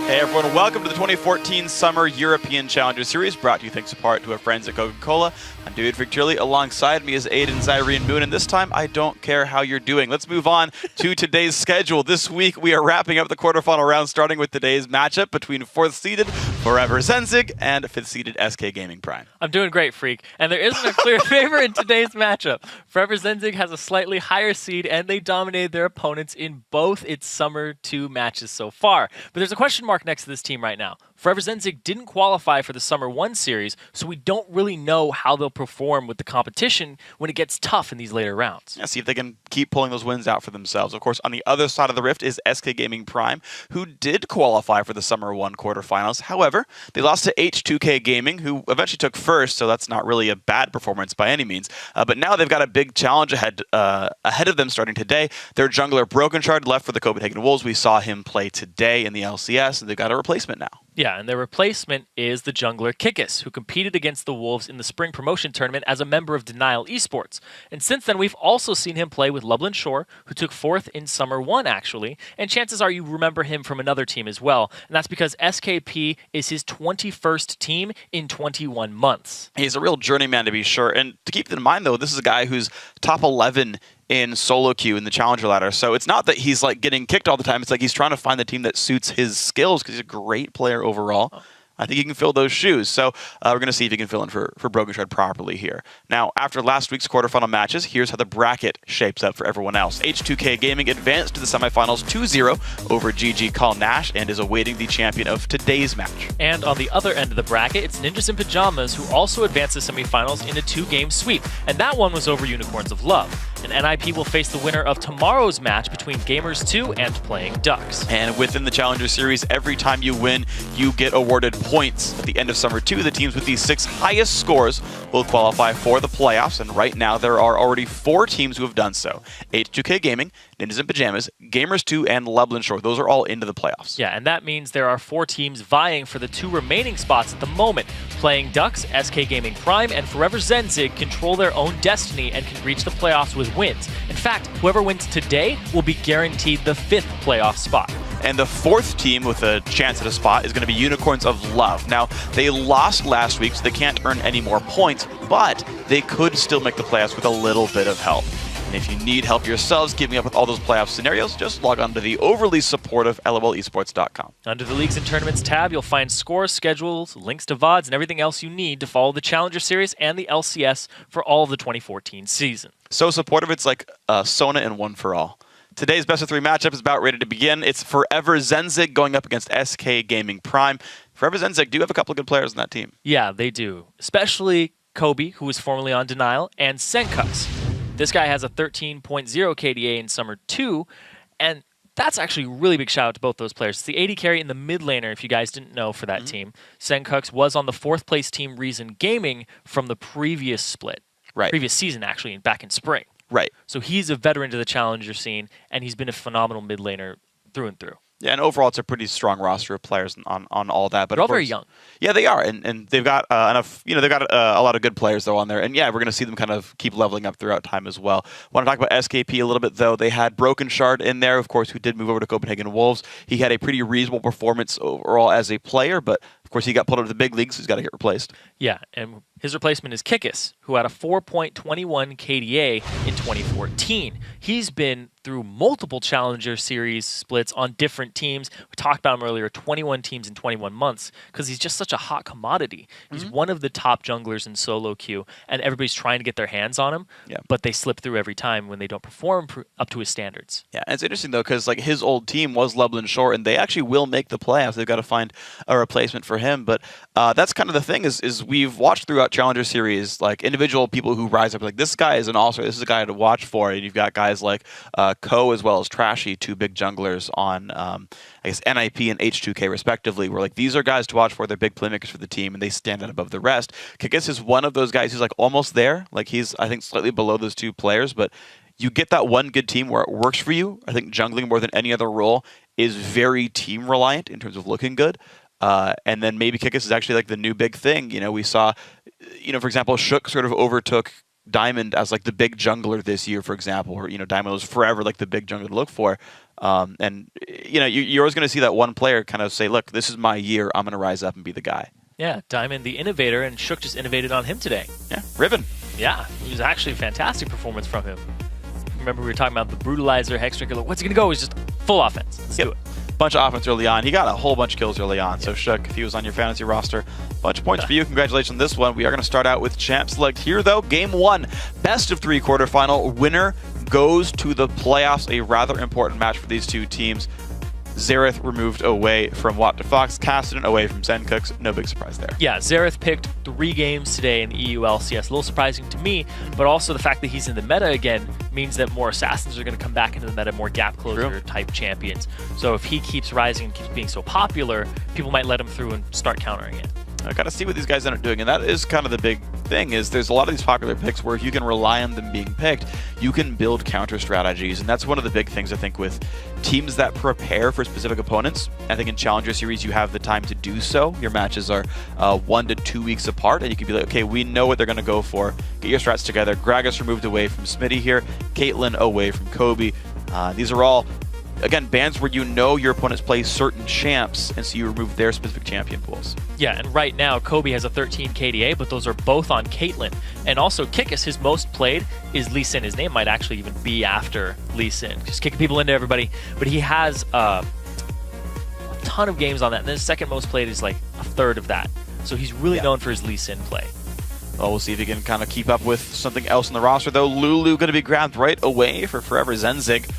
Hey everyone, welcome to the 2014 Summer European Challenger Series, brought to you thanks in part to our friends at Coca-Cola. I'm David Victorli, alongside me is Aiden Zyrene Moon, and this time I don't care how you're doing. Let's move on to today's schedule. This week we are wrapping up the quarterfinal round, starting with today's matchup between 4th-seeded Forever Zenzig and 5th-seeded SK Gaming Prime. I'm doing great, Freak, and there isn't a clear favorite in today's matchup. Forever Zenzig has a slightly higher seed, and they dominated their opponents in both its Summer 2 matches so far. But there's a question mark next to this team right now. Forever Zenzig didn't qualify for the Summer 1 series, so we don't really know how they'll perform with the competition when it gets tough in these later rounds. Yeah, see if they can keep pulling those wins out for themselves. Of course, on the other side of the rift is SK Gaming Prime, who did qualify for the Summer 1 quarterfinals. However, they lost to H2K Gaming, who eventually took first, so that's not really a bad performance by any means. But now they've got a big challenge ahead of them starting today. Their jungler Broken Shard left for the Copenhagen Wolves. We saw him play today in the LCS, and they've got a replacement now. Yeah, and their replacement is the jungler Kikis, who competed against the Wolves in the spring promotion tournament as a member of Denial Esports. And since then, we've also seen him play with Lublin Shore, who took 4th in Summer 1, actually. And chances are you remember him from another team as well. And that's because SKP is his 21st team in 21 months. He's a real journeyman, to be sure. And to keep in mind, though, this is a guy who's top 11 in solo queue in the challenger ladder. So it's not that he's like getting kicked all the time. It's like he's trying to find the team that suits his skills because he's a great player overall. I think he can fill those shoes. So we're going to see if he can fill in for Broken Shard properly here. Now, after last week's quarterfinal matches, here's how the bracket shapes up for everyone else. H2K Gaming advanced to the semifinals 2-0 over GG Call Nash and is awaiting the champion of today's match. And on the other end of the bracket, it's Ninjas in Pajamas, who also advanced to semifinals in a 2-game sweep. And that one was over Unicorns of Love. And NIP will face the winner of tomorrow's match between Gamers 2 and Playing Ducks. And within the Challenger Series, every time you win, you get awarded points. At the end of Summer 2, the teams with the 6 highest scores will qualify for the playoffs, and right now there are already 4 teams who have done so. H2K Gaming, Ninjas in Pajamas, Gamers 2, and Lublin Shore. Those are all into the playoffs. Yeah, and that means there are 4 teams vying for the 2 remaining spots at the moment. Playing Ducks, SK Gaming Prime, and Forever Zenzig control their own destiny and can reach the playoffs with wins. In fact, whoever wins today will be guaranteed the 5th playoff spot. And the 4th team with a chance at a spot is going to be Unicorns of Love. Now, they lost last week, so they can't earn any more points, but they could still make the playoffs with a little bit of help. And if you need help yourselves keeping up with all those playoff scenarios, just log on to the overly supportive lolesports.com. Under the Leagues and Tournaments tab, you'll find scores, schedules, links to VODs, and everything else you need to follow the Challenger Series and the LCS for all of the 2014 season. So supportive, it's like Sona and One for All. Today's best of 3 matchup is about ready to begin. It's Forever Zenzig going up against SK Gaming Prime. Forever Zenzig do have a couple of good players in that team. Yeah, they do. Especially Kobe, who was formerly on Denial, and Senkux. This guy has a 13.0 KDA in Summer 2, and that's actually a really big shout out to both those players. It's the AD carry and the mid laner, if you guys didn't know, for that team. Senkux was on the 4th place team Reason Gaming from the previous split. Right. Previous season, actually, back in spring. Right. So he's a veteran to the challenger scene, and he's been a phenomenal mid laner through and through. Yeah, and overall, it's a pretty strong roster of players on all that. But they're all very young. Yeah, they are, and they've got enough. They've got a lot of good players though on there, and yeah, we're going to see them kind of keep leveling up throughout time as well. Want to talk about SKP a little bit though. They had Broken Shard in there, of course, who did move over to Copenhagen Wolves. He had a pretty reasonable performance overall as a player, but of course, he got pulled up to the big leagues, so he's got to get replaced. Yeah, and his replacement is Kikis, who had a 4.21 KDA in 2014. He's been through multiple Challenger Series splits on different teams. We talked about him earlier, 21 teams in 21 months, because he's just such a hot commodity. He's one of the top junglers in solo queue, and everybody's trying to get their hands on him, but they slip through every time when they don't perform up to his standards. Yeah, and it's interesting, though, because like his old team was Lublin Shore, and they actually will make the playoffs. They've got to find a replacement for him, but that's kind of the thing is we've watched throughout Challenger Series, like individual people who rise up, like this guy is an all-star, this is a guy to watch for, and you've got guys like Ko as well as Trashy, 2 big junglers on, I guess, NIP and H2K respectively, where like these are guys to watch for, they're big playmakers for the team, and they stand out above the rest. Kikis is one of those guys who's like almost there, like he's, I think, slightly below those 2 players, but you get that one good team where it works for you. I think jungling more than any other role is very team reliant in terms of looking good. And then maybe Kikis is actually like the new big thing. We saw, for example, Shook sort of overtook Diamond as like the big jungler this year, for example, or Diamond was forever like the big jungler to look for. And you're always going to see that one player kind of say, "Look, this is my year. I'm going to rise up and be the guy." Yeah, Diamond, the innovator, and Shook just innovated on him today. Yeah, Riven. Yeah, it was actually a fantastic performance from him. Remember we were talking about the Brutalizer, Hexdrinker. What's he going to go? He's just full offense. Let's do it. Bunch of offense early on. He got a whole bunch of kills early on. So Shook, if he was on your fantasy roster, bunch of points for you. Congratulations on this one. We are going to start out with champ select here, though. Game 1, best of 3 quarterfinal. Winner goes to the playoffs. A rather important match for these two teams. Xerath removed away from Watt to Fox, Cassidy away from Zencooks. No big surprise there. Yeah, Xerath picked 3 games today in the EU LCS. A little surprising to me, but also the fact that he's in the meta again means that more assassins are going to come back into the meta, more gap closer type champions. So if he keeps rising and keeps being so popular, people might let him through and start countering it. I got to see what these guys end up doing, and that is kind of the big thing, is there's a lot of these popular picks where if you can rely on them being picked, you can build counter strategies, and that's one of the big things I think with teams that prepare for specific opponents. I think in Challenger Series you have the time to do so. Your matches are 1 to 2 weeks apart, and you can be like, okay, we know what they're going to go for. Get your strats together. Gragas removed away from Smitty here. Caitlyn away from Kobe. These are all, again, bans where you know your opponents play certain champs, and so you remove their specific champion pools. Yeah, and right now, Kobe has a 13 KDA, but those are both on Caitlyn. And also, Kikis, his most played is Lee Sin. His name might actually even be after Lee Sin. Just kicking people into everybody. But he has a ton of games on that, and then his second most played is like a third of that. So he's really known for his Lee Sin play. Well, we'll see if he can kind of keep up with something else in the roster, though. Lulu going to be grabbed right away for Forever Zenzig.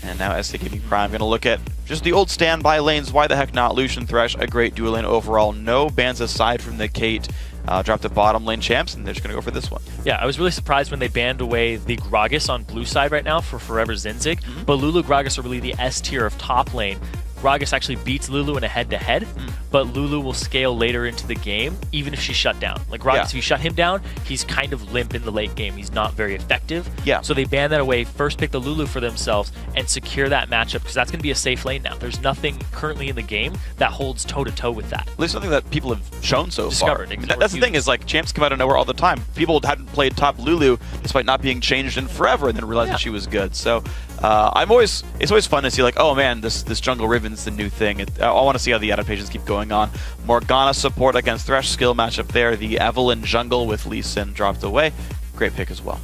And now SKP Prime going to look at just the old standby lanes. Why the heck not? Lucian Thresh, a great dual lane overall. No bans aside from the Kate. Dropped the bottom lane champs, and they're just going to go for this one. Yeah, I was really surprised when they banned away the Gragas on blue side right now for Forever Zenzig. But Lulu Gragas are really the S tier of top lane. Gragas actually beats Lulu in a head-to-head, but Lulu will scale later into the game, even if she's shut down. Like Gragas, if you shut him down, he's kind of limp in the late game. He's not very effective. Yeah. So they ban that away, first pick the Lulu for themselves, and secure that matchup, because that's going to be a safe lane now. There's nothing currently in the game that holds toe-to-toe with that. At least something that people have shown so far. Discovered. That's the thing, is like champs come out of nowhere all the time. People hadn't played top Lulu despite not being changed in forever, and then realized that she was good. So it's always fun to see, like, oh man, this jungle Riven's the new thing. I want to see how the adaptations keep going on. Morgana support against Thresh, skill matchup there. The Evelynn jungle with Lee Sin dropped away. Great pick as well.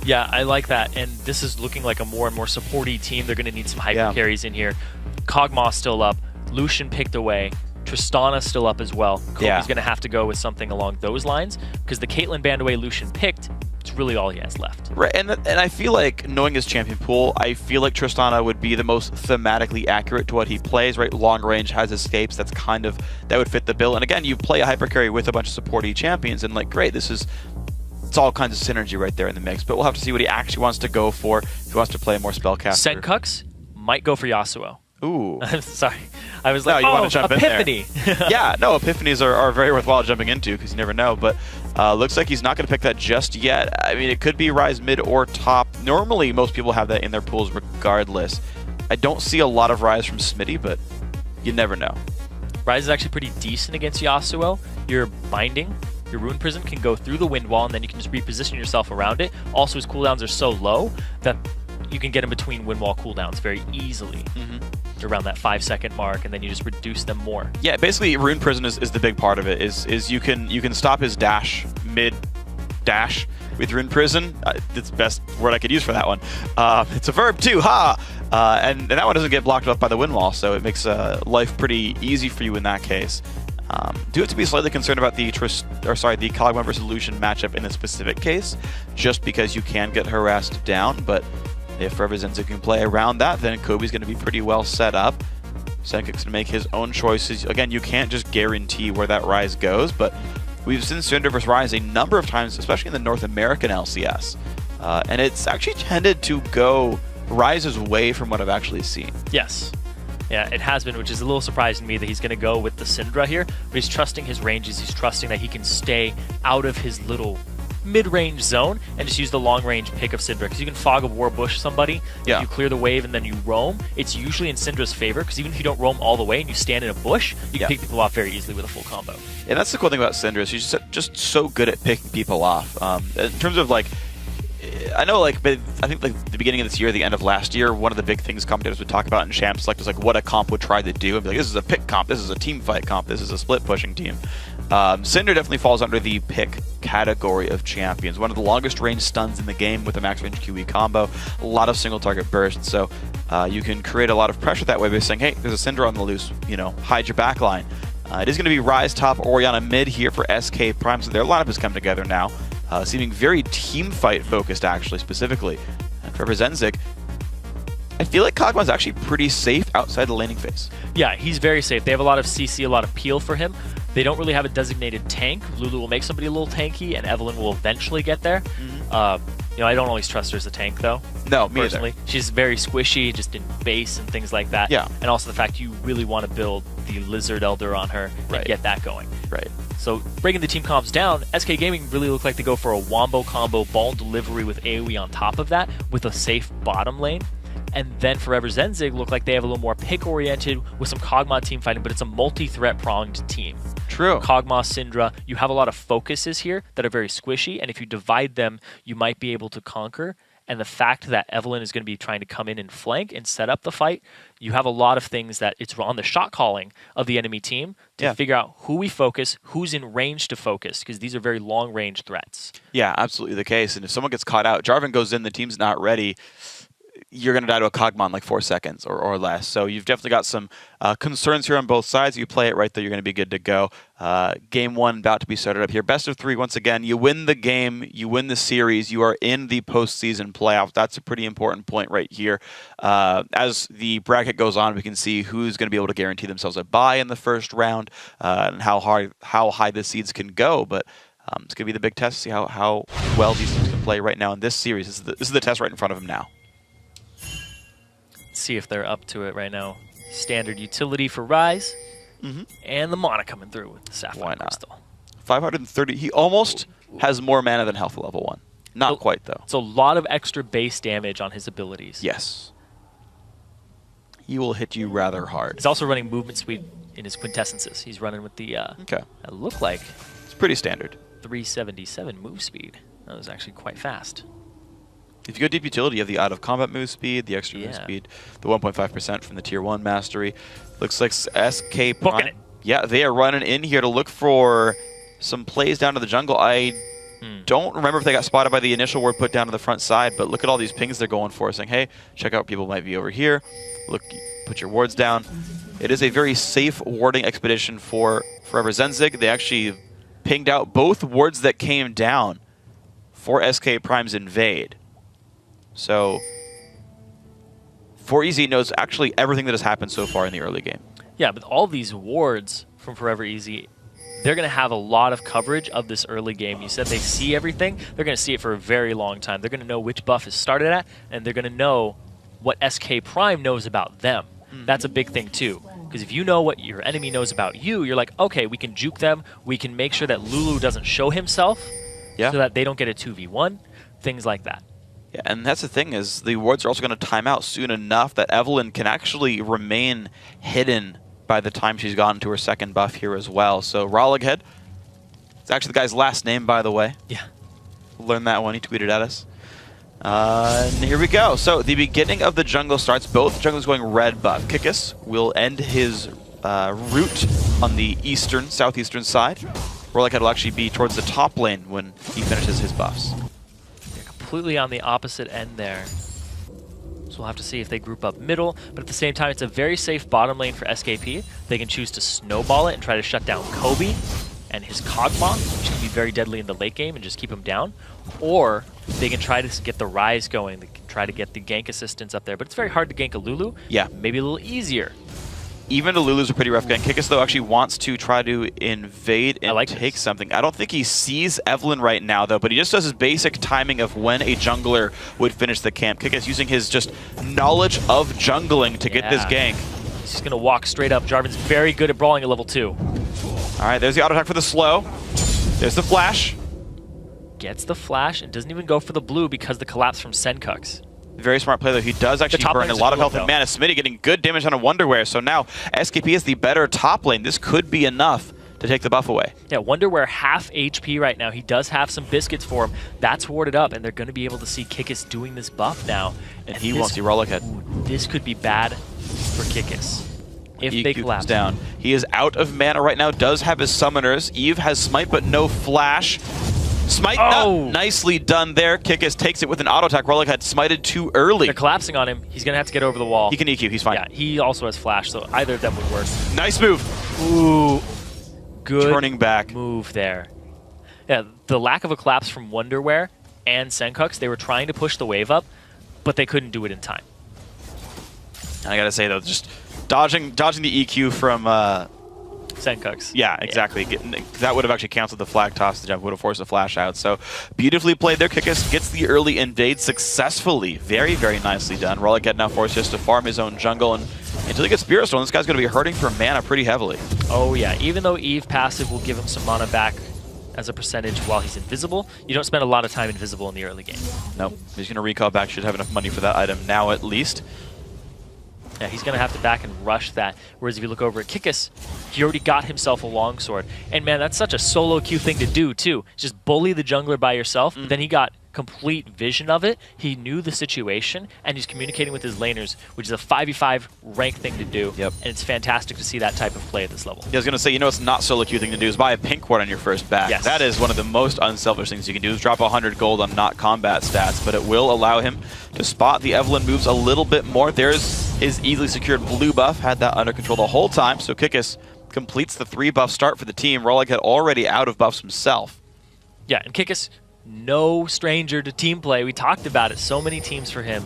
Yeah, I like that, and this is looking like a more and more supporty team. They're going to need some hyper carries in here. Kog'Maw still up. Lucian picked away. Tristana still up as well. Kobe's going to have to go with something along those lines, because the Caitlyn band away Lucian picked, it's really all he has left. Right, and I feel like, knowing his champion pool, I feel like Tristana would be the most thematically accurate to what he plays, right? Long range, has escapes, that would fit the bill. And again, you play a hyper carry with a bunch of supporty champions, and like, great, it's all kinds of synergy right there in the mix. But we'll have to see what he actually wants to go for, if he wants to play more spellcaster. Zencooks might go for Yasuo. Ooh. I'm sorry. I was like, you want to jump Epiphany. In there. Yeah, no, Epiphanies are very worthwhile jumping into, because you never know. But looks like he's not going to pick that just yet. I mean, it could be Rise mid or top. Normally, most people have that in their pools regardless. I don't see a lot of Rise from Smitty, but you never know. Rise is actually pretty decent against Yasuo. Your Binding, your Rune Prison can go through the Wind Wall, and then you can just reposition yourself around it. Also, his cooldowns are so low that you can get in between Wind Wall cooldowns very easily. Around that 5-second mark, and then you just reduce them more. Yeah, basically Rune Prison is the big part of it. Is you can stop his dash mid dash with Rune Prison. It's the best word I could use for that one. It's a verb too, ha! And that one doesn't get blocked off by the wind wall, so it makes life pretty easy for you in that case. Do have to be slightly concerned about the Kog'Maw versus Lucian matchup in this specific case, just because you can get harassed down, but if Forever Zenzig can play around that, then Kobe's going to be pretty well set up. Zencooks going to make his own choices. Again, you can't just guarantee where that Rise goes, but we've seen Syndra vs Rise a number of times, especially in the North American LCS. And it's actually tended to go Rise's way from what I've actually seen. Yes. Yeah, it has been, which is a little surprising to me that he's going to go with the Syndra here, but he's trusting his ranges. He's trusting that he can stay out of his little mid-range zone and just use the long-range pick of Syndra, because you can Fog of War bush somebody. Yeah. If you clear the wave and then you roam, it's usually in Syndra's favor, because even if you don't roam all the way and you stand in a bush, you can pick people off very easily with a full combo. And that's the cool thing about Syndra. She's just so good at picking people off. In terms of like, I know, like, but I think like the beginning of this year, the end of last year, one of the big things commentators would talk about in Champ Select is like what a comp would try to do and be like, this is a pick comp, this is a team fight comp, this is a split pushing team. Syndra definitely falls under the pick category of champions. One of the longest range stuns in the game with a max range QE combo, a lot of single target bursts, so you can create a lot of pressure that way by saying, hey, there's a Syndra on the loose, you know, hide your backline. It is going to be Ryze top, Orianna mid here for SK Prime, so their lineup has come together now. Seeming very team fight focused, actually, specifically. And for Zenzik, I feel like Kog'Maw's actually pretty safe outside the laning phase. Yeah, he's very safe. They have a lot of CC, a lot of peel for him. They don't really have a designated tank. Lulu will make somebody a little tanky, and Evelynn will eventually get there. You know, I don't always trust her as a tank, though. No, me personally. either. She's very squishy, just in base and things like that. Yeah. And also the fact you really want to build the Lizard Elder on her and get that going. Right. So breaking the team comps down, SK Gaming really look like they go for a wombo combo, ball delivery with AoE on top of that, with a safe bottom lane. And then Forever Zenzig look like they have a little more pick-oriented with some Kog'Maw team fighting, but it's a multi-threat pronged team. True. Kog'Maw, Syndra, you have a lot of focuses here that are very squishy, and if you divide them, you might be able to conquer. And the fact that Evelynn is going to be trying to come in and flank and set up the fight, you have a lot of things that it's on the shot calling of the enemy team to figure out who we focus, who's in range to focus, because these are very long-range threats. Yeah, absolutely the case. And if someone gets caught out, Jarvan goes in, the team's not ready, you're going to die to a Kog'Maw in like 4 seconds or less. So you've definitely got some concerns here on both sides. You play it right there, you're going to be good to go. Game 1 about to be started up here. Best of 3 once again. You win the game, you win the series, you are in the postseason playoff. That's a pretty important point right here. As the bracket goes on, we can see who's going to be able to guarantee themselves a bye in the first round and how high the seeds can go. But it's going to be the big test to see how well these teams can play right now in this series. This is the test right in front of them now. See if they're up to it right now. Standard utility for Ryze, and the mana coming through with the Sapphire Crystal. 530. He almost has more mana than health level 1. Not quite, though. It's a lot of extra base damage on his abilities. Yes. He will hit you rather hard. He's also running movement speed in his quintessences. He's running with the, okay. It looked like it's pretty standard. 377 move speed. That was actually quite fast. If you go deep utility, you have the out-of-combat move speed, the extra move speed, the 1.5% from the Tier 1 mastery. Looks like SK Prime. Yeah, they are running in here to look for some plays down to the jungle. I don't remember if they got spotted by the initial ward put down to the front side, but look at all these pings they're going for, saying, hey, check out people might be over here. Look, put your wards down. It is a very safe warding expedition for Forever Zenzig. They actually pinged out both wards that came down for SK Prime's invade. So, 4EZ knows actually everything that has happened so far in the early game. Yeah, but all these wards from Forever Easy, they're going to have a lot of coverage of this early game. You said they see everything. They're going to see it for a very long time. They're going to know which buff is started at, and they're going to know what SK Prime knows about them. That's a big thing, too. Because if you know what your enemy knows about you, you're like, okay, we can juke them. We can make sure that Lulu doesn't show himself so that they don't get a 2v1, things like that. Yeah, and that's the thing is the wards are also going to time out soon enough that Evelynn can actually remain hidden by the time she's gotten to her second buff here as well. So Rollighead, it's actually the guy's last name, by the way. Yeah. Learned that one. He tweeted at us. And here we go. So the beginning of the jungle starts. Both jungles going red buff. Kikis will end his route on the southeastern side. Rollighead will actually be towards the top lane when he finishes his buffs. Completely on the opposite end there. So we'll have to see if they group up middle, but at the same time, it's a very safe bottom lane for SKP. They can choose to snowball it and try to shut down Kobe and his Kog'Maw, which can be very deadly in the late game and just keep him down. Or they can try to get the Ryze going. They can try to get the gank assistance up there, but it's very hard to gank a Lulu. Yeah. Maybe a little easier. Even the Lulu's a pretty rough gank. Kikis, though, actually wants to try to invade and take something. I don't think he sees Evelynn right now, though, but he just does his basic timing of when a jungler would finish the camp. Kikis using his just knowledge of jungling to get this gank. He's just going to walk straight up. Jarvan's very good at brawling at level 2. All right, there's the auto attack for the slow. There's the flash. gets the flash and doesn't even go for the blue because the collapse from Senkux. Very smart play, though. He does actually burn a lot of health and mana. Smitty getting good damage on a Wonderwear, so now SKP is the better top lane. This could be enough to take the buff away. Yeah, Wonderwear half HP right now. He does have some biscuits for him. That's warded up, and they're going to be able to see Kikis doing this buff now. And he won't see Rollick head. This could be bad for Kikis if they collapse. Down. He is out of mana right now, does have his summoners. Eve has Smite, but no flash. Smite, nicely done there. Kikis takes it with an auto attack. Rollick had smited too early. They're collapsing on him. He's going to have to get over the wall. He can EQ, he's fine. Yeah, he also has flash, so either of them would work. Nice move. Ooh, good turning back move there. Yeah, the lack of a collapse from Wonderwear and Senkux, they were trying to push the wave up, but they couldn't do it in time. And I gotta say though, just dodging the EQ from Senkux. Yeah, exactly. That would have actually canceled the flag toss. The jump would have forced the flash out. So beautifully played there. Kikis gets the early invade successfully. Very, very nicely done. Rollick now forced just to farm his own jungle, and until he gets Spirit Stone, this guy's going to be hurting for mana pretty heavily. Oh yeah, even though Eve passive will give him some mana back as a percentage while he's invisible, you don't spend a lot of time invisible in the early game. Nope. He's going to recall back. Should have enough money for that item now at least. Yeah, he's going to have to back and rush that. Whereas if you look over at Kikis, he already got himself a longsword. And man, that's such a solo queue thing to do too. Just bully the jungler by yourself. Then he got complete vision of it. He knew the situation, and he's communicating with his laners, which is a 5v5 rank thing to do. Yep. And it's fantastic to see that type of play at this level. Yeah, I was going to say, you know what's not solo queue thing to do is buy a pink ward on your first back. Yes. That is one of the most unselfish things you can do, is drop 100 gold on not combat stats, but it will allow him to spot the Evelynn moves a little bit more. There's his easily secured blue buff, had that under control the whole time, so Kikis completes the 3-buff start for the team. Rollick had already out of buffs himself. Yeah, and Kikis, no stranger to team play. We talked about it. So many teams for him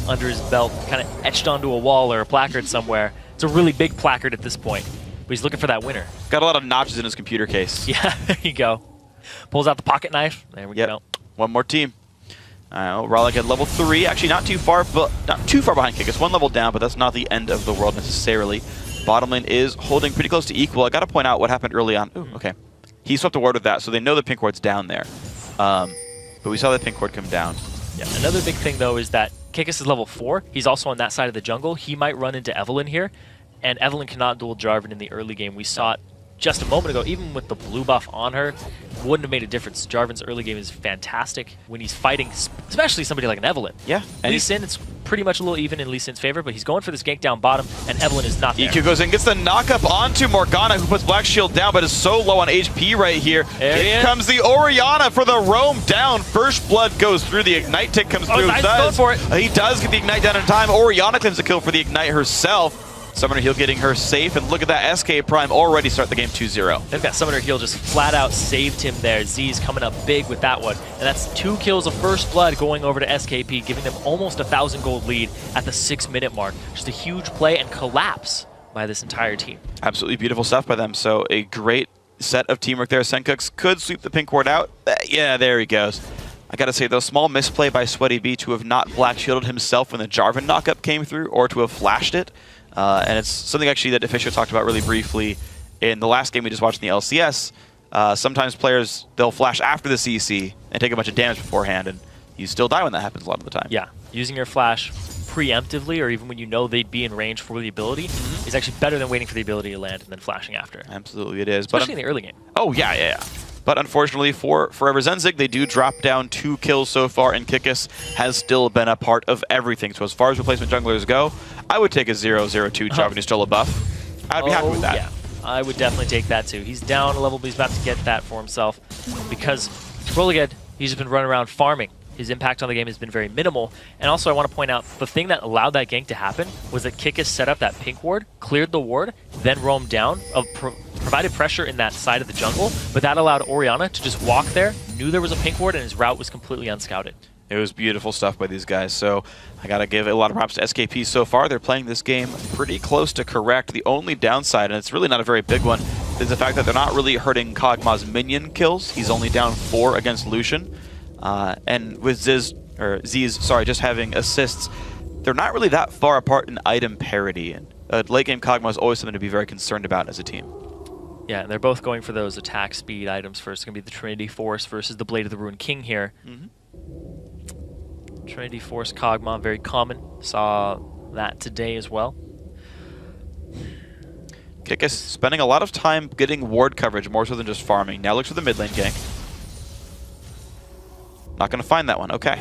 under his belt, kind of etched onto a wall or a placard somewhere. It's a really big placard at this point, but he's looking for that winner. Got a lot of notches in his computer case. Yeah, there you go. Pulls out the pocket knife. There we go. One more team. Rollick at level 3, actually not too far behind Kikis. One level down, but that's not the end of the world necessarily. Bottom lane is holding pretty close to equal. I got to point out what happened early on. Ooh, okay. He swept a ward with that, so they know the pink ward's down there. But we saw the pink ward come down. Yeah. Another big thing, though, is that Kikis is level 4. He's also on that side of the jungle. He might run into Evelynn here, and Evelynn cannot duel Jarvan in the early game. We saw it just a moment ago. Even with the blue buff on her, wouldn't have made a difference. Jarvan's early game is fantastic when he's fighting, especially somebody like an Evelynn. Yeah. Lee Sin, it's pretty much a little even in Lee Sin's favor, but he's going for this gank down bottom, and Evelynn is not there. EQ goes in, gets the knock-up onto Morgana, who puts Black Shield down, but is so low on HP right here. Here comes the Orianna for the roam down. First blood goes through, the Ignite tick comes through. Nice, going for it. He does get the Ignite down in time. Orianna claims the kill for the Ignite herself. Summoner Heal getting her safe, and look at that, SK Prime already start the game 2-0. They've got Summoner Heal just flat out saved him there. Z's coming up big with that one. And that's 2 kills of First Blood going over to SKP, giving them almost 1,000 gold lead at the 6-minute mark. Just a huge play and collapse by this entire team. Absolutely beautiful stuff by them. So a great set of teamwork there. Senkux could sweep the pink ward out. Yeah, there he goes. I gotta say, though, small misplay by Sweaty B to have not Black Shielded himself when the Jarvan knockup came through, or to have flashed it. And it's something actually that Official talked about really briefly in the last game we just watched in the LCS. Sometimes players, they'll flash after the CC and take a bunch of damage beforehand, and you still die when that happens a lot of the time. Yeah, using your flash preemptively, or even when you know they'd be in range for the ability, is actually better than waiting for the ability to land and then flashing after. Absolutely it is. Especially in the early game. Oh, yeah. But unfortunately for Forever Zenzig, they do drop down 2 kills so far, and Kikis has still been a part of everything. So as far as replacement junglers go, I would take a 0-0-2 job and he's still a buff. I'd be happy with that. Yeah, I would definitely take that too. He's down a level, but he's about to get that for himself because Rollick, he's just been running around farming. His impact on the game has been very minimal. And also I want to point out, the thing that allowed that gank to happen was that Kikis set up that pink ward, cleared the ward, then roamed down, provided pressure in that side of the jungle, but that allowed Orianna to just walk there, knew there was a pink ward, and his route was completely unscouted. It was beautiful stuff by these guys, so I gotta give a lot of props to SKP so far. They're playing this game pretty close to correct. The only downside, and it's really not a very big one, is the fact that they're not really hurting Kog'Maw's minion kills. He's only down 4 against Lucian. And with Z's just having assists, they're not really that far apart in item parity. And late game Kog'Maw is always something to be very concerned about as a team. Yeah, and they're both going for those attack speed items first. It's going to be the Trinity Force versus the Blade of the Ruined King here. Trinity Force Kog'Maw, very common. Saw that today as well. Kickus spending a lot of time getting ward coverage more so than just farming. Now looks for the mid lane gank. Not going to find that one. Okay.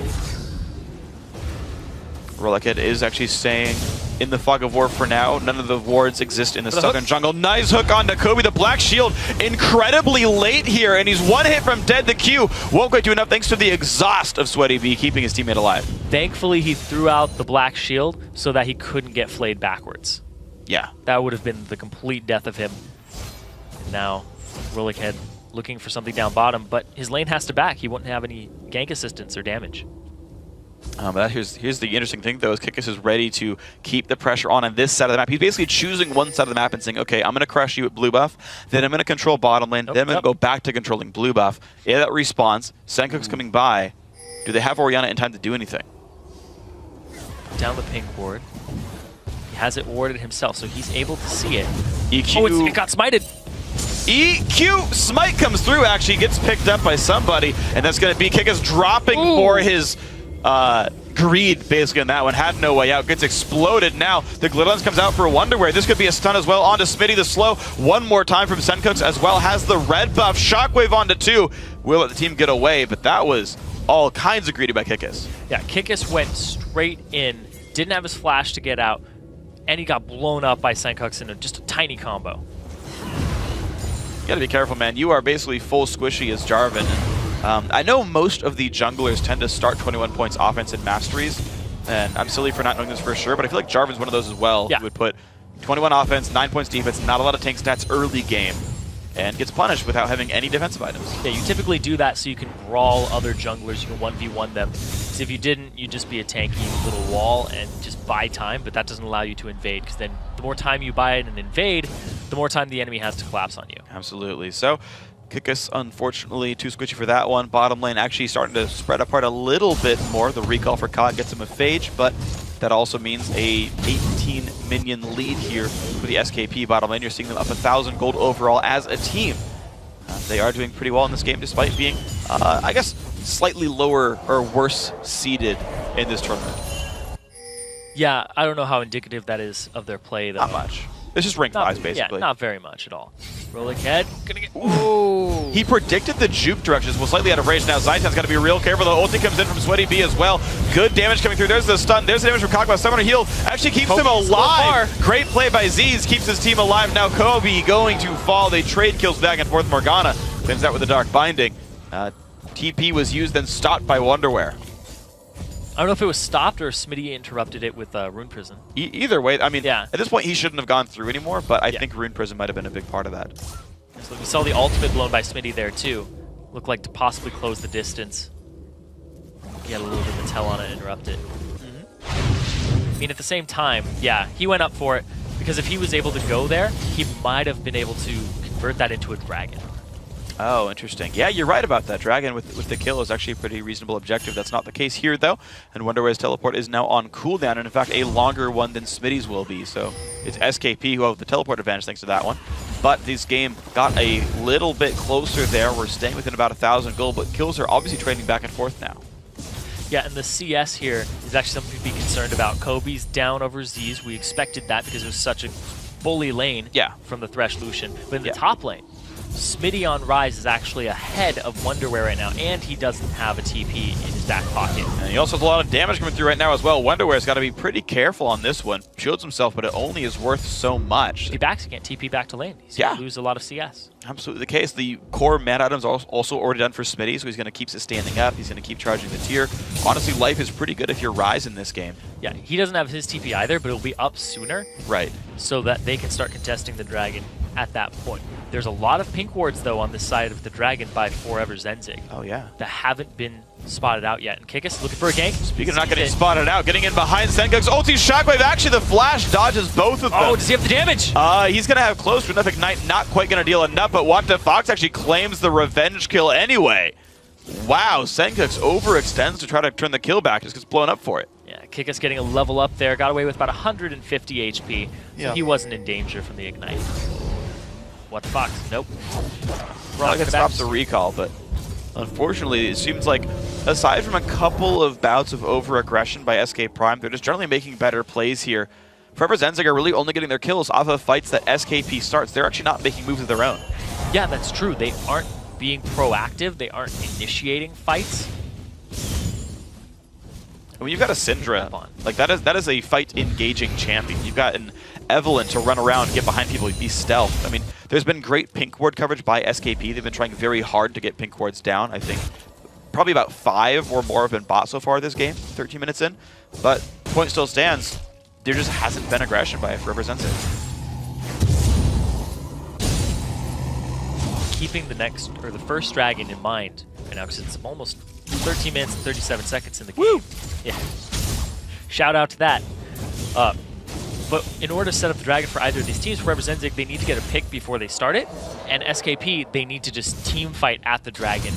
Rolakid is actually staying in the Fog of War for now. None of the wards exist in the southern jungle. Nice hook onto Kobe. The Black Shield incredibly late here, and he's one hit from dead. The Q won't quite do enough thanks to the exhaust of Sweaty B keeping his teammate alive. Thankfully, he threw out the Black Shield so that he couldn't get flayed backwards. Yeah. That would have been the complete death of him. And now, Rolakid looking for something down bottom, but his lane has to back. He wouldn't have any gank assistance or damage. Here's the interesting thing, though, is Kickus is ready to keep the pressure on this side of the map. He's basically choosing one side of the map and saying, okay, I'm going to crush you at blue buff, then I'm going to control bottom lane, then I'm going to go back to controlling blue buff. Yeah, that respawns. Senkook's coming by. Do they have Orianna in time to do anything? Down the pink ward. He has it warded himself, so he's able to see it. EQ. Oh, it got smited. EQ smite comes through, actually gets picked up by somebody, and that's going to be Kickus dropping for his greed, basically, on that one. Had no way out. Gets exploded now. The Glitterlens comes out for a Wonderwear. This could be a stun as well. Onto Smitty the slow. One more time from Senkooks as well. Has the red buff. Shockwave onto 2. Will let the team get away, but that was all kinds of greedy by Kickus. Yeah, Kickus went straight in. Didn't have his flash to get out. And he got blown up by Senkooks in just a tiny combo. You gotta be careful, man. You are basically full squishy as Jarvan. I know most of the junglers tend to start 21 points offense in Masteries, and I'm silly for not knowing this for sure, but I feel like Jarvan's one of those as well. Yeah. He would put 21 offense, 9 points defense, not a lot of tank stats early game, and gets punished without having any defensive items. Yeah, you typically do that so you can brawl other junglers, you can 1v1 them. Because if you didn't, you'd just be a tanky little wall and just buy time, but that doesn't allow you to invade, because then the more time you buy it and invade, the more time the enemy has to collapse on you. Absolutely. So, Kickus, unfortunately, too squishy for that one. Bottom lane actually starting to spread apart a little bit more. The recall for Kog gets him a phage, but that also means a 18 minion lead here for the SKP bottom lane. You're seeing them up 1,000 gold overall as a team. They are doing pretty well in this game, despite being, I guess, slightly lower or worse seeded in this tournament. Yeah, I don't know how indicative that is of their play, though. Not much. It's just rank 5, basically. Yeah, not very much at all. Rolakid, gonna get... Ooh. He predicted the juke directions, was slightly out of range. Now Zaitan's got to be real careful. The ulti comes in from Sweaty B as well. Good damage coming through. There's the stun. There's the damage from Kog'Maw. Summoner heal actually keeps him alive. Great play by Z's. Keeps his team alive. Now Kobe going to fall. They trade kills back and forth. Morgana cleans out with the Dark Binding. TP was used, then stopped by Wonderwear. I don't know if it was stopped or Smitty interrupted it with Rune Prison. Either way, I mean, yeah. At this point he shouldn't have gone through anymore, but I think Rune Prison might have been a big part of that. So we saw the ultimate blown by Smitty there too. Looked like to possibly close the distance. He had a little bit of a tell on it, interrupt it. I mean, at the same time, yeah, he went up for it, because if he was able to go there, he might have been able to convert that into a dragon. Oh, interesting. Yeah, you're right about that. Dragon with the kill is actually a pretty reasonable objective. That's not the case here, though. And Wonderwear's teleport is now on cooldown, and in fact, a longer one than Smitty's will be. So it's SKP who have the teleport advantage thanks to that one. But this game got a little bit closer there. We're staying within about 1,000 gold, but kills are obviously trading back and forth now. Yeah, and the CS here is actually something to be concerned about. Kobe's down over Z's. We expected that because it was such a bully lane from the Thresh Lucian. But in the top lane, Smitty on Rise is actually ahead of Wonderwear right now, and he doesn't have a TP in his back pocket. And he also has a lot of damage coming through right now as well. Wonderwear's got to be pretty careful on this one. Shields himself, but it only is worth so much. If he backs, he can't TP back to lane. He's going to lose a lot of CS. Absolutely the case. The core mana items are also already done for Smitty, so he's going to keep it standing up. He's going to keep charging the tier. Honestly, life is pretty good if you're Rise in this game. Yeah, he doesn't have his TP either, but it'll be up sooner. Right. So that they can start contesting the dragon at that point. There's a lot of pink wards, though, on this side of the dragon by Forever Zenzig. Oh, yeah. That haven't been spotted out yet. And Kickus looking for a gank. Speaking of not getting spotted out, getting in behind Senkook's ulti Shockwave. Actually, the flash dodges both of them. Oh, does he have the damage? He's going to have close to enough Ignite. Not quite going to deal enough, but What the Fox actually claims the revenge kill anyway. Wow, Senkook's overextends to try to turn the kill back. Just gets blown up for it. Yeah, Kickus getting a level up there. Got away with about 150 HP. So he wasn't in danger from the Ignite. What the fox? Nope. Well, it stops the recall, but unfortunately, it seems like aside from a couple of bouts of over-aggression by SK Prime, they're just generally making better plays here. Forever Zenzig are really only getting their kills off of fights that SKP starts. They're actually not making moves of their own. Yeah, that's true. They aren't being proactive. They aren't initiating fights. When you've got a Syndra, like that is a fight-engaging champion. You've got an Evelyn to run around, get behind people, be stealth. I mean, there's been great pink ward coverage by SKP. They've been trying very hard to get pink wards down. I think probably about 5 or more have been bought so far this game, 13 minutes in. But point still stands. There just hasn't been aggression by Forever Zenzig. Keeping the first dragon in mind right now, because it's almost 13 minutes and 37 seconds in the game. Woo! Yeah. Shout out to that. But in order to set up the dragon for either of these teams, Forever Zenzig, they need to get a pick before they start it, and SKP, they need to just team fight at the dragon,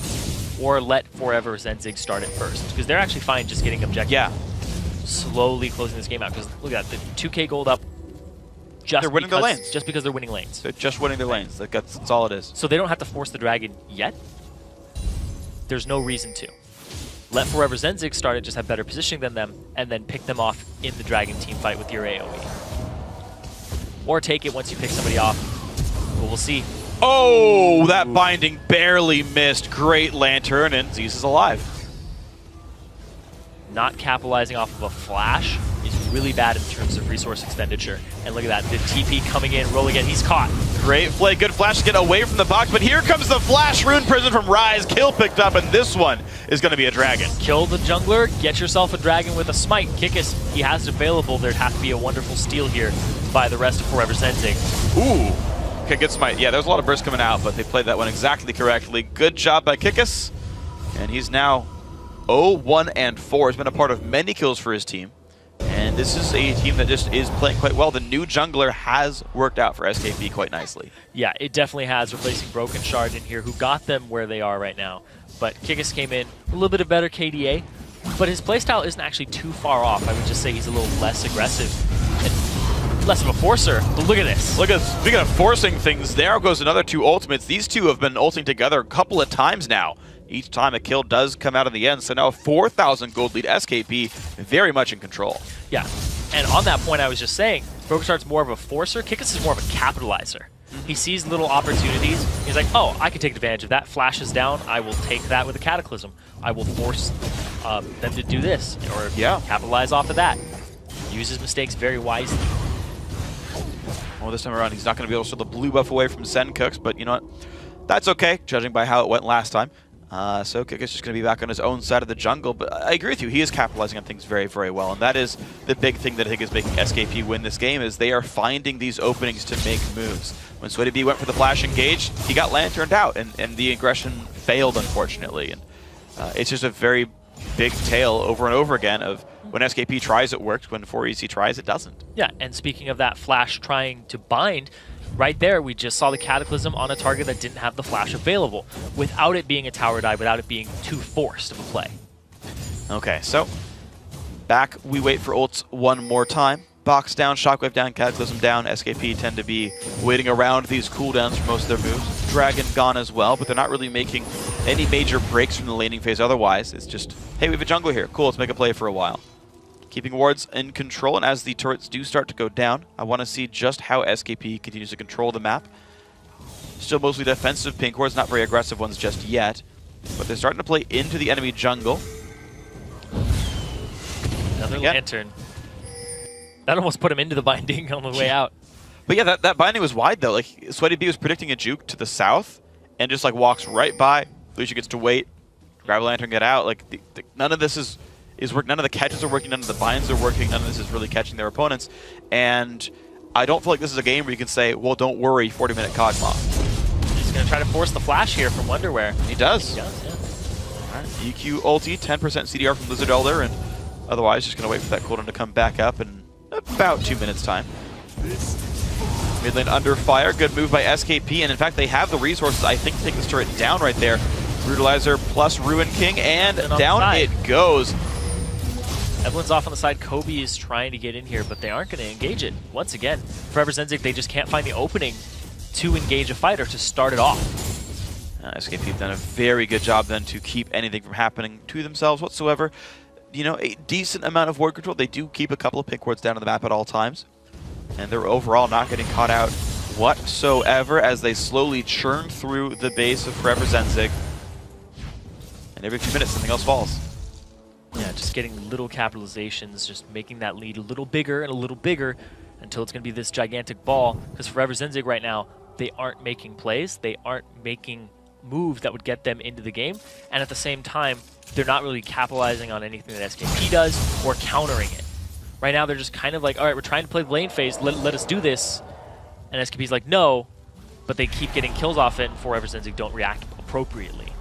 or let Forever Zenzig start it first, because they're actually fine just getting objective. Yeah. Slowly closing this game out, because look at that, the 2K gold up. They're winning their lanes. Just because they're winning lanes. They're just winning their lanes. That's all it is. So they don't have to force the dragon yet. There's no reason to. Let Forever Zenzig start it, just have better positioning than them, and then pick them off in the dragon team fight with your AoE. Or take it once you pick somebody off. But we'll see. Oh, that binding barely missed. Great Lantern, and Zeus is alive. Not capitalizing off of a flash is really bad in terms of resource expenditure. And look at that, the TP coming in, rolling in, he's caught. Great play, good flash to get away from the box, but here comes the flash rune prison from Rise. Kill picked up, and this one is going to be a dragon. Kill the jungler, get yourself a dragon with a smite. Kikis, he has it available. There'd have to be a wonderful steal here by the rest of Forever Zenzig. Ooh, okay, good smite. Yeah, there's a lot of burst coming out, but they played that one exactly correctly. Good job by Kikis, and he's now 0-1-4. He's been a part of many kills for his team. And this is a team that just is playing quite well. The new jungler has worked out for SKP quite nicely. Yeah, it definitely has, replacing Broken Shard in here, who got them where they are right now. But Kikis came in, a little bit of better KDA, but his playstyle isn't actually too far off. I would just say he's a little less aggressive and less of a forcer. But look at this. Look at, speaking of forcing things, there goes another 2 ultimates. These two have been ulting together a couple of times now. Each time a kill does come out in the end, so now 4,000 gold lead. SKP very much in control. Yeah, and on that point I was just saying, Broken Shard's more of a forcer, Kikis is more of a capitalizer. He sees little opportunities, he's like, oh, I can take advantage of that, flashes down, I will take that with a Cataclysm. I will force them to do this, or capitalize off of that. Uses mistakes very wisely. Well, this time around he's not going to be able to steal the blue buff away from Zen Cooks, but you know what? That's okay, judging by how it went last time. So Kikis is just going to be back on his own side of the jungle, but I agree with you. He is capitalizing on things very, very well, and that is the big thing that I think is making SKP win this game, is they are finding these openings to make moves. When Sweaty B went for the flash engage, he got lanterned out, and the aggression failed, unfortunately. And it's just a very big tale over and over again of when SKP tries, it works. When 4EC tries, it doesn't. Yeah, and speaking of that flash trying to bind, right there, we just saw the Cataclysm on a target that didn't have the flash available, without it being a tower dive, without it being too forced of a play. Okay, so back we wait for ults one more time. Box down, Shockwave down, Cataclysm down. SKP tend to be waiting around these cooldowns for most of their moves. Dragon gone as well, but they're not really making any major breaks from the laning phase otherwise. It's just, hey, we have a jungler here. Cool, let's make a play for a while. Keeping wards in control, and as the turrets do start to go down, I want to see just how SKP continues to control the map. Still mostly defensive pink wards, not very aggressive ones just yet, but they're starting to play into the enemy jungle. Another lantern. That almost put him into the binding on the way out. But yeah, that binding was wide though. Like, Sweaty B was predicting a juke to the south, and just like walks right by. Lucia gets to wait, grab a lantern, get out. Like, none of this is working. None of the catches are working. None of the binds are working. None of this is really catching their opponents. And I don't feel like this is a game where you can say, well, don't worry, 40-minute Kog'Maw. He's going to try to force the flash here from Wonderwear. He does. He does, yeah. All right, EQ ulti, 10% CDR from Lizard Elder, and otherwise just going to wait for that cooldown to come back up in about 2 minutes' time. Mid lane under fire. Good move by SKP, and in fact, they have the resources, I think, to take this turret down right there. Brutalizer plus Ruin King, and down it goes. Evelyn's off on the side. Kobe is trying to get in here, but they aren't going to engage it. Once again, Forever Zenzig, they just can't find the opening to engage a fighter to start it off. SKP have done a very good job then to keep anything from happening to themselves whatsoever. You know, a decent amount of ward control. They do keep a couple of pink wards down on the map at all times. And they're overall not getting caught out whatsoever as they slowly churn through the base of Forever Zenzig. And every few minutes, something else falls. Yeah, just getting little capitalizations, just making that lead a little bigger and a little bigger until it's going to be this gigantic ball. Because Forever Zenzig right now, they aren't making plays. They aren't making moves that would get them into the game. And at the same time, they're not really capitalizing on anything that SKP does or countering it. Right now, they're just kind of like, all right, we're trying to play the lane phase. Let us do this. And SKP's like, no. But they keep getting kills off it, and Forever Zenzig don't react appropriately.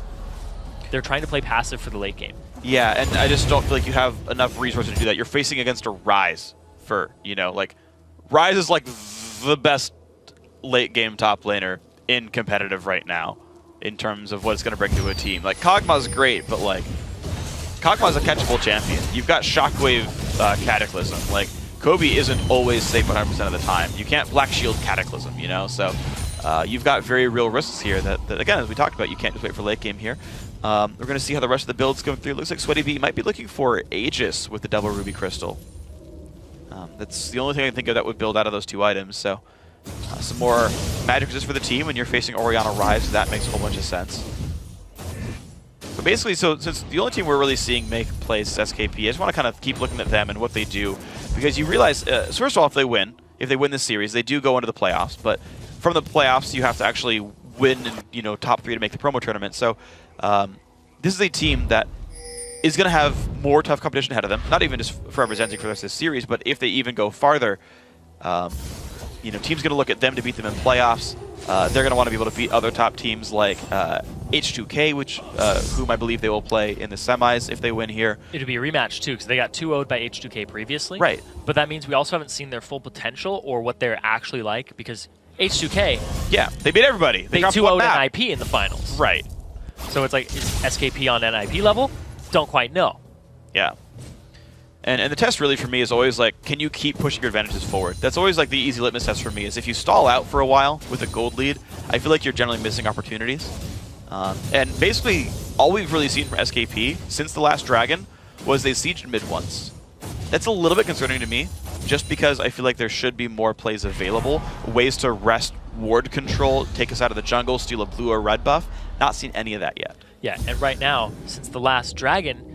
They're trying to play passive for the late game. Yeah, and I just don't feel like you have enough resources to do that. You're facing against a Ryze for, you know, like, Ryze is like the best late game top laner in competitive right now in terms of what it's going to bring to a team. Like, Kog'Maw's great, but like, Kog'Maw's a catchable champion. You've got Shockwave Cataclysm. Like, Kobe isn't always safe 100% of the time. You can't Black Shield Cataclysm, you know? So you've got very real risks here that, again, as we talked about, you can't just wait for late game here. We're going to see how the rest of the builds go through. Looks like Sweaty B might be looking for Aegis with the double Ruby Crystal. That's the only thing I can think of that would build out of those two items. So some more magic resist for the team when you're facing Orianna Ryze. That makes a whole bunch of sense. But basically, so since the only team we're really seeing make plays is SKP, I just want to kind of keep looking at them and what they do. Because you realize, so first of all, if they win this series, they do go into the playoffs. But from the playoffs, you have to actually win, you know, top 3 to make the promo tournament. So this is a team that is going to have more tough competition ahead of them. Not even just for representing for the rest of this series, but if they even go farther, you know, teams going to look at them to beat them in playoffs. They're going to want to be able to beat other top teams like H2K, which whom I believe they will play in the semis if they win here. It'll be a rematch too, because they got 2-0'd by H2K previously. Right. But that means we also haven't seen their full potential or what they're actually like, because H2K, yeah, they beat everybody. They 2-0'd NIP in the finals. Right. So it's like, is SKP on NIP level? Don't quite know. Yeah. And the test really for me is always like, can you keep pushing your advantages forward? That's always like the easy litmus test for me, is if you stall out for a while with a gold lead, I feel like you're generally missing opportunities. And basically, all we've really seen from SKP since the last Dragon was they sieged mid once. That's a little bit concerning to me, just because I feel like there should be more plays available, ways to rest ward control, take us out of the jungle, steal a blue or red buff. Not seen any of that yet. Yeah, and right now, since the last Dragon,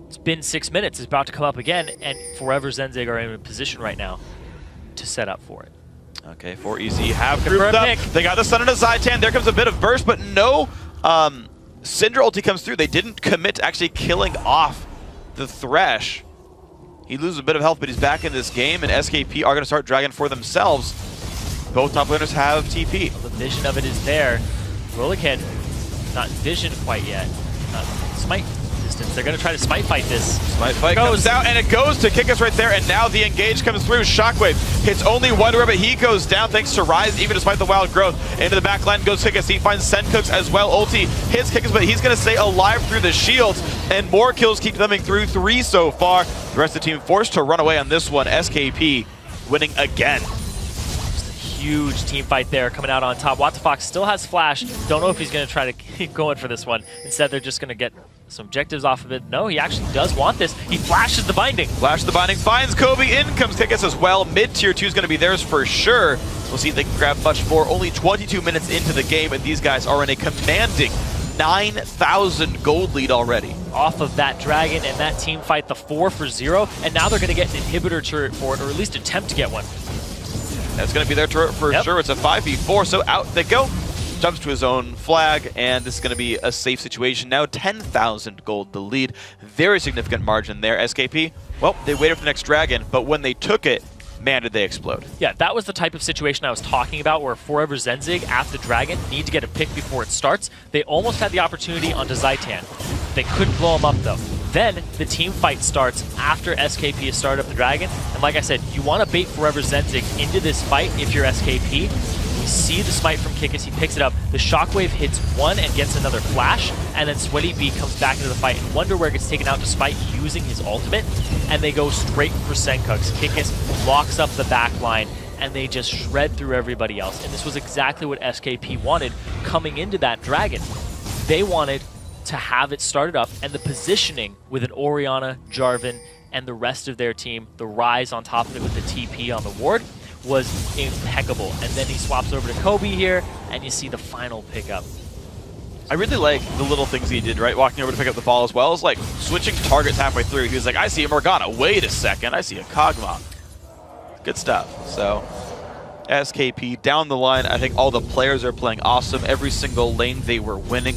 it's been 6 minutes. It's about to come up again, and Forever Zenzig are in a position right now to set up for it. Okay, 4EZ have grouped up. They got the stun into Zaitan. There comes a bit of burst, but no Syndra ulti comes through. They didn't commit to actually killing off the Thresh. He loses a bit of health, but he's back in this game, and SKP are going to start Dragon for themselves. Both top laners have TP. Well, the vision of it is there. Rolican, not vision quite yet. Smite distance. They're going to try to smite fight this. Smite fight comes out, and it goes to kick us right there, and now the engage comes through. Shockwave hits only one rare, but he goes down thanks to Ryze, even despite the wild growth. Into the back line goes Kickus. He finds Sencooks as well. Ulti hits Kickus, but he's going to stay alive through the shields, and more kills keep coming through. 3 so far. The rest of the team forced to run away on this one. SKP winning again. Huge team fight there coming out on top. WattTheFox still has Flash. Don't know if he's going to try to keep going for this one. Instead, they're just going to get some objectives off of it. No, he actually does want this. He flashes the binding. Flash the binding, finds Kobe. In comes Kickus as well. Mid-tier 2 is going to be theirs for sure. We'll see if they can grab much more. Only 22 minutes into the game, and these guys are in a commanding 9,000 gold lead already. Off of that Dragon and that team fight, the 4-for-0, and now they're going to get an inhibitor turret for it, or at least attempt to get one. That's going to be their turret for sure. It's a 5v4, so out they go. Jumps to his own flag, and this is going to be a safe situation. Now 10,000 gold the lead. Very significant margin there. SKP, well, they waited for the next Dragon, but when they took it, man, did they explode. Yeah, that was the type of situation I was talking about, where Forever Zenzig, after Dragon, need to get a pick before it starts. They almost had the opportunity onto Zaitan. They couldn't blow him up, though. Then the team fight starts after SKP has started up the Dragon. And like I said, you want to bait Forever Zenzig into this fight if you're SKP. We see the smite from Kickus, he picks it up. The Shockwave hits one and gets another flash, and then Sweaty B comes back into the fight, and Wonderware gets taken out despite using his ultimate, and they go straight for Sencooks. Kickus locks up the back line, and they just shred through everybody else. And this was exactly what SKP wanted coming into that Dragon. They wanted to have it started up, and the positioning with an Orianna, Jarvan, and the rest of their team, the Rise on top of it with the TP on the ward, was impeccable. And then he swaps over to Kobe here, and you see the final pickup. I really like the little things he did, right? Walking over to pick up the ball, as well as like switching targets halfway through. He was like, I see a Morgana. Wait a second. I see a Kog'Maw. Good stuff. So SKP down the line, I think all the players are playing awesome. Every single lane they were winning.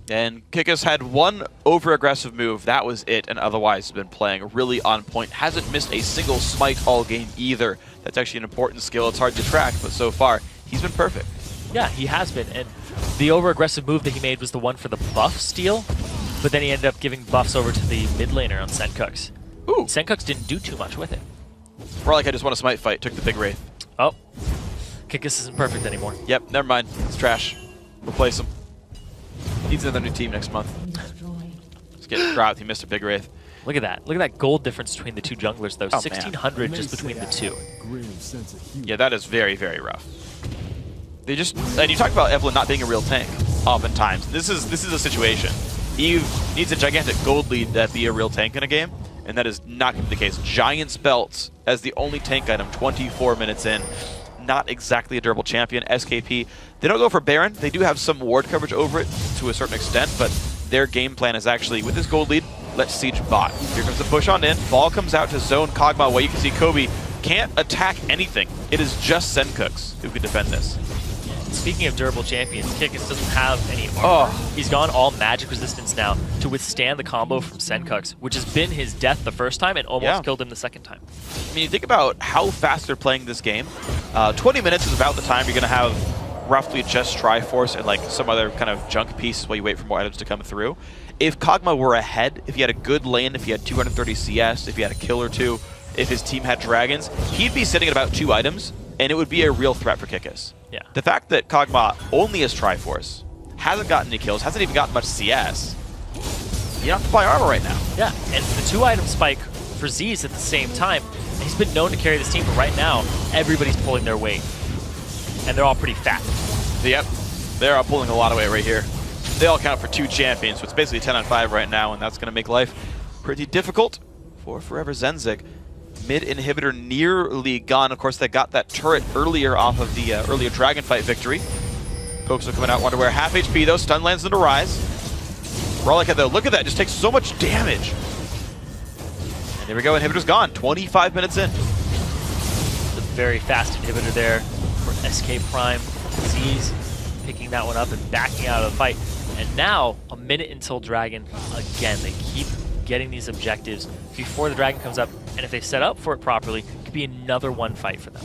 And Kikis had one over-aggressive move. That was it, and otherwise has been playing really on point. Hasn't missed a single smite all game either. That's actually an important skill. It's hard to track, but so far, he's been perfect. Yeah, he has been. And the over-aggressive move that he made was the one for the buff steal, but then he ended up giving buffs over to the mid laner on Senkux. Ooh. Senkux didn't do too much with it. More like I just want a smite fight. Took the big Wraith. Oh. Kikis isn't perfect anymore. Yep, never mind. It's trash. Replace him. Needs another new team next month. Let's get dropped. He missed a big Wraith. Look at that. Look at that gold difference between the two junglers, though. Oh, 1,600 just between the two. Yeah, that is very, very rough. They just, and you talk about Evelynn not being a real tank, oftentimes. This is a situation. Eve needs a gigantic gold lead to be a real tank in a game, and that is not going to be the case. Giant's Belt as the only tank item, 24 minutes in. Not exactly a durable champion. SKP, they don't go for Baron. They do have some ward coverage over it to a certain extent, but their game plan is actually, with this gold lead, let's siege bot. Here comes the push on in. Ball comes out to zone Kog'Maw, where you can see Kobe can't attack anything. It is just Senkux who can defend this. Speaking of durable champions, Kikis doesn't have any armor. Oh. He's gone all magic resistance now to withstand the combo from Senkux, which has been his death the first time and almost killed him the second time. I mean, you think about how fast they're playing this game. 20 minutes is about the time you're going to have roughly just Triforce and like some other kind of junk pieces while you wait for more items to come through. If Kog'Maw were ahead, if he had a good lane, if he had 230 CS, if he had a kill or two, if his team had dragons, he'd be sitting at about 2 items, and it would be a real threat for Kikis. Yeah. The fact that Kog'Maw only has Triforce, hasn't gotten any kills, hasn't even gotten much CS, you have to buy armor right now. Yeah, and the 2-item spike for Z's at the same time. He's been known to carry this team, but right now, everybody's pulling their weight. And they're all pretty fat. Yep, they're all pulling a lot of weight right here. They all count for 2 champions, so it's basically 10 on 5 right now, and that's going to make life pretty difficult for Forever Zenzig. Mid inhibitor nearly gone. Of course, they got that turret earlier off of the earlier Dragon Fight victory. Popes are coming out, wonder where. Half HP though, stun lands into Rise. Rollick though, look at that, just takes so much damage. And there we go, inhibitor's gone, 25 minutes in. The very fast inhibitor there for SK Prime. Z's picking that one up and backing out of the fight. And now, a minute until Dragon. Again, they keep getting these objectives before the Dragon comes up, and if they set up for it properly, it could be another one fight for them.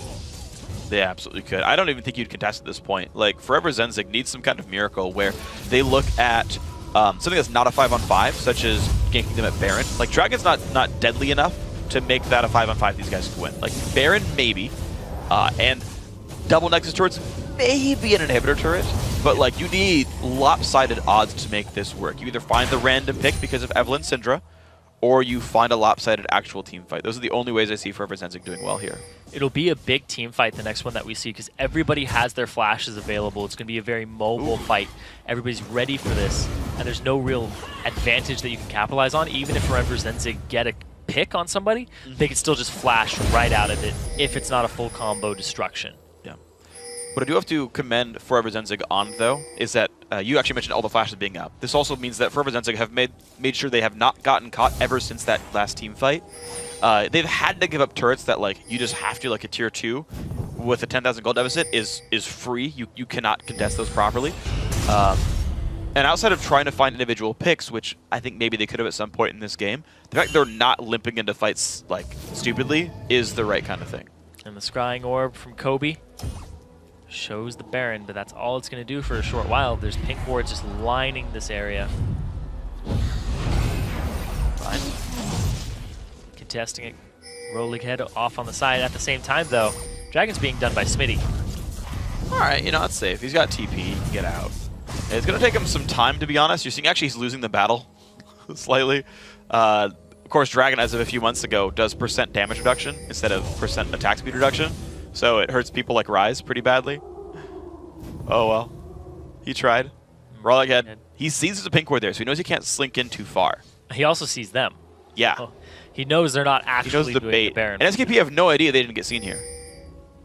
They absolutely could. I don't even think you'd contest at this point. Like, Forever Zenzig needs some kind of miracle where they look at something that's not a 5-on-5, such as ganking them at Baron. Like, Dragon's not deadly enough to make that a 5-on-5 these guys could win. Like, Baron, maybe, and double Nexus turrets, maybe an inhibitor turret, but like, you need lopsided odds to make this work. You either find the random pick because of Evelynn Syndra, or you find a lopsided actual team fight. Those are the only ways I see Forever Zenzig doing well here. It'll be a big team fight, the next one that we see, because everybody has their flashes available. It's going to be a very mobile fight. Everybody's ready for this, and there's no real advantage that you can capitalize on. Even if Forever Zenzig get a pick on somebody, they can still just flash right out of it if it's not a full combo destruction. Yeah. What I do have to commend Forever Zenzig on, though, is that you actually mentioned all the flashes being up. This also means that Forever Zenzig have made sure they have not gotten caught ever since that last team fight. They've had to give up turrets that, like, you just have to, like a tier 2 with a 10,000 gold deficit is free. You cannot contest those properly. And outside of trying to find individual picks, which I think maybe they could have at some point in this game, the fact they're not limping into fights, like, stupidly is the right kind of thing. And the Scrying Orb from Kobe shows the Baron, but that's all it's going to do for a short while. There's pink wards just lining this area. Fine. Contesting it. Rolling head off on the side. At the same time, though, Dragon's being done by Smitty. Alright, you know, it's safe. He's got TP, he can get out. It's going to take him some time, to be honest. You're seeing actually he's losing the battle slightly. Of course, Dragon, as of a few months ago, does % damage reduction instead of % attack speed reduction. So it hurts people like Ryze pretty badly. Oh well. He tried. Roll again. He sees there's a pink ward there, so he knows he can't slink in too far. He also sees them. Yeah. Oh, he knows they're not actually doing the Baron. And SKP have no idea they didn't get seen here.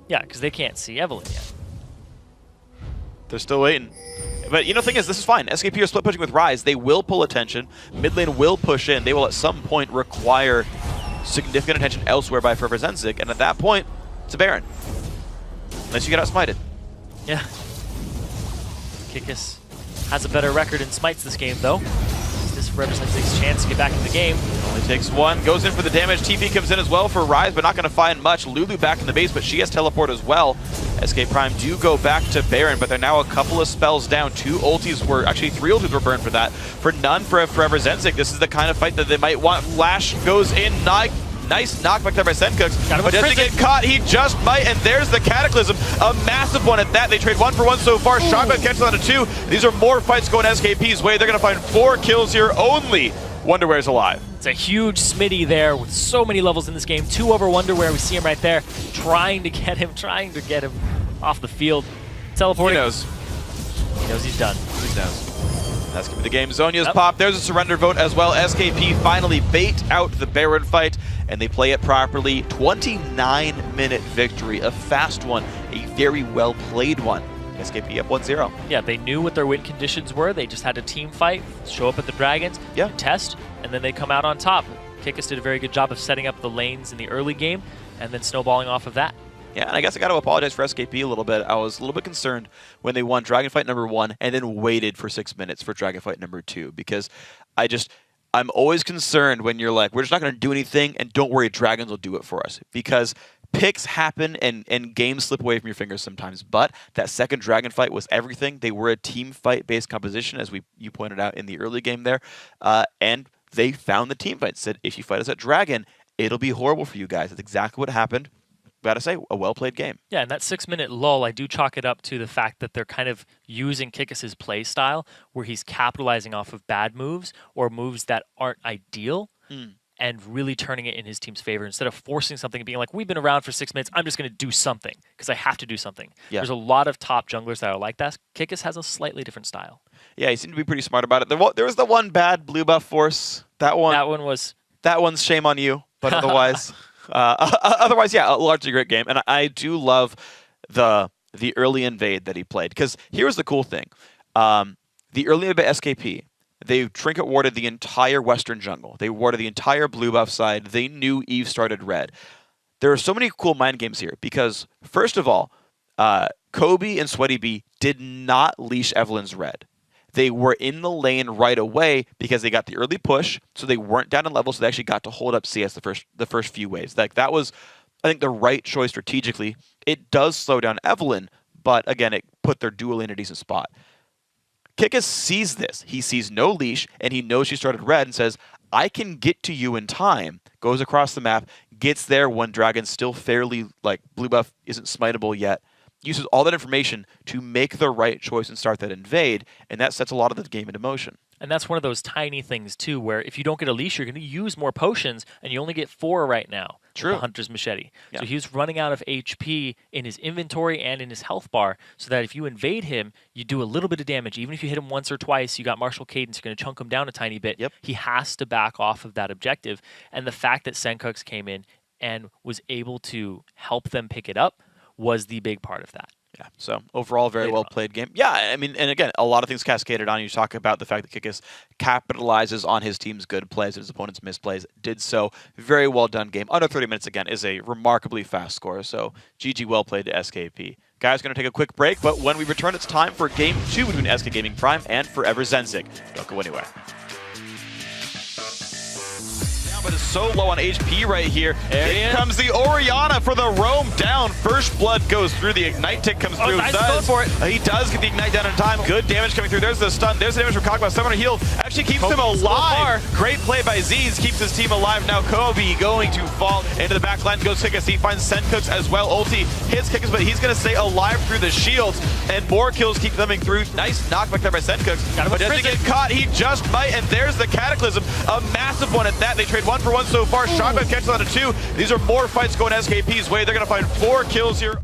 Yeah, because they can't see Evelynn yet. They're still waiting. But the thing is, this is fine. SKP are split pushing with Ryze. They will pull attention. Mid lane will push in. They will at some point require significant attention elsewhere by Forever Zenzig, and at that point, it's a Baron. Unless you get outsmited. Yeah. Kikis has a better record in smites this game, though. This represents his chance to get back in the game. Only takes one. Goes in for the damage. TP comes in as well for Ryze, but not going to find much. Lulu back in the base, but she has teleport as well. SK Prime do go back to Baron, but they're now a couple of spells down. 2 ultis were, actually 3 ultis were burned for that. For none for Forever Zenzig. This is the kind of fight that they might want. Flash goes in. Nice knockback there by Senkux, but doesn't get caught. He just might, and there's the Cataclysm. A massive one at that. They trade 1 for 1 so far. Shotgun catches on to 2. These are more fights going SKP's way. They're going to find 4 kills here. Only Wonderware's alive. It's a huge Smitty there with so many levels in this game. 2 over Wonderware. We see him right there, trying to get him off the field. Teleporting. He knows. He knows he's done. He knows. That's going to be the game. Zonya's pop. There's a surrender vote as well. SKP finally bait out the Baron fight, and they play it properly. 29-minute victory. A fast one. A very well-played one. SKP up 1-0. Yeah, they knew what their win conditions were. They just had to team fight, show up at the Dragons, test, and then they come out on top. Kikis did a very good job of setting up the lanes in the early game and then snowballing off of that. Yeah, and I guess I got to apologize for SKP a little bit. I was a little bit concerned when they won Dragon Fight number 1 and then waited for 6 minutes for Dragon Fight number 2, because I'm always concerned when you're like, we're just not going to do anything, and don't worry, Dragons will do it for us. Because picks happen and games slip away from your fingers sometimes. But that second Dragon Fight was everything. They were a team fight-based composition, as you pointed out in the early game there. And they found the team fight. Said, if you fight us at Dragon, it'll be horrible for you guys. That's exactly what happened. Gotta say, a well-played game. Yeah, and that 6-minute lull, I do chalk it up to the fact that they're kind of using Kikis' play style, where he's capitalizing off of bad moves or moves that aren't ideal, and really turning it in his team's favor instead of forcing something and being like, we've been around for 6 minutes, I'm just going to do something because I have to do something. Yeah. There's a lot of top junglers that are like that. Kikis has a slightly different style. Yeah, he seemed to be pretty smart about it. There was the one bad blue buff force. That one's shame on you, but otherwise... otherwise, yeah, a largely great game. And I do love the early invade that he played. Because here's the cool thing. The early invade by SKP, they trinket warded the entire western jungle. They warded the entire blue buff side. They knew Eve started red. There are so many cool mind games here. Because, first of all, Kobe and Sweaty Bee did not leash Evelynn's red. They were in the lane right away because they got the early push, so they weren't down in level, so they actually got to hold up CS the first few waves. Like, that was, I think, the right choice strategically. It does slow down Evelynn, but again, it put their dual lane in a decent spot. Kikis sees this. He sees no leash, and he knows she started red and says, I can get to you in time. Goes across the map, gets there when Dragon's still fairly, blue buff isn't smiteable yet. Uses all that information to make the right choice and start that invade, and that sets a lot of the game into motion. And that's one of those tiny things, too, where if you don't get a leash, you're going to use more potions, and you only get 4 right now. True. With the Hunter's Machete. Yeah. So he's running out of HP in his inventory and in his health bar, so that if you invade him, you do a little bit of damage. Even if you hit him once or twice, you got Martial Cadence, you're going to chunk him down a tiny bit. Yep. He has to back off of that objective. And the fact that Senkux came in and was able to help them pick it up was the big part of that. Yeah, so overall, very well played game. Yeah, I mean, and again, a lot of things cascaded on. You talk about the fact that Kikis capitalizes on his team's good plays and his opponent's misplays. Did so. Very well done game. Under 30 minutes, again, is a remarkably fast score. So GG, well played to SKP. Guys, going to take a quick break, but when we return, it's time for Game 2 between SK Gaming Prime and Forever Zenzig. Don't go anywhere. But is so low on HP right here. Here comes the Orianna for the roam down. First blood goes through. The ignite tick comes through. Nice for it. He does get the ignite down in time. Good damage coming through. There's the stun. There's the damage from Kog'Maw. 700 heal. Actually keeps him alive. Great play by Z's. Keeps his team alive. Now Kobe going to fall into the back line. Goes Kikis. He finds Senkux as well. Ulti hits Kikis, but he's going to stay alive through the shields. And more kills keep coming through. Nice knockback there by Senkux. But doesn't get caught. He just might. And there's the Cataclysm. A massive one at that. They trade 1 for 1 so far. Shotgun catches on a 2. These are more fights going SKP's way. They're going to find 4 kills here.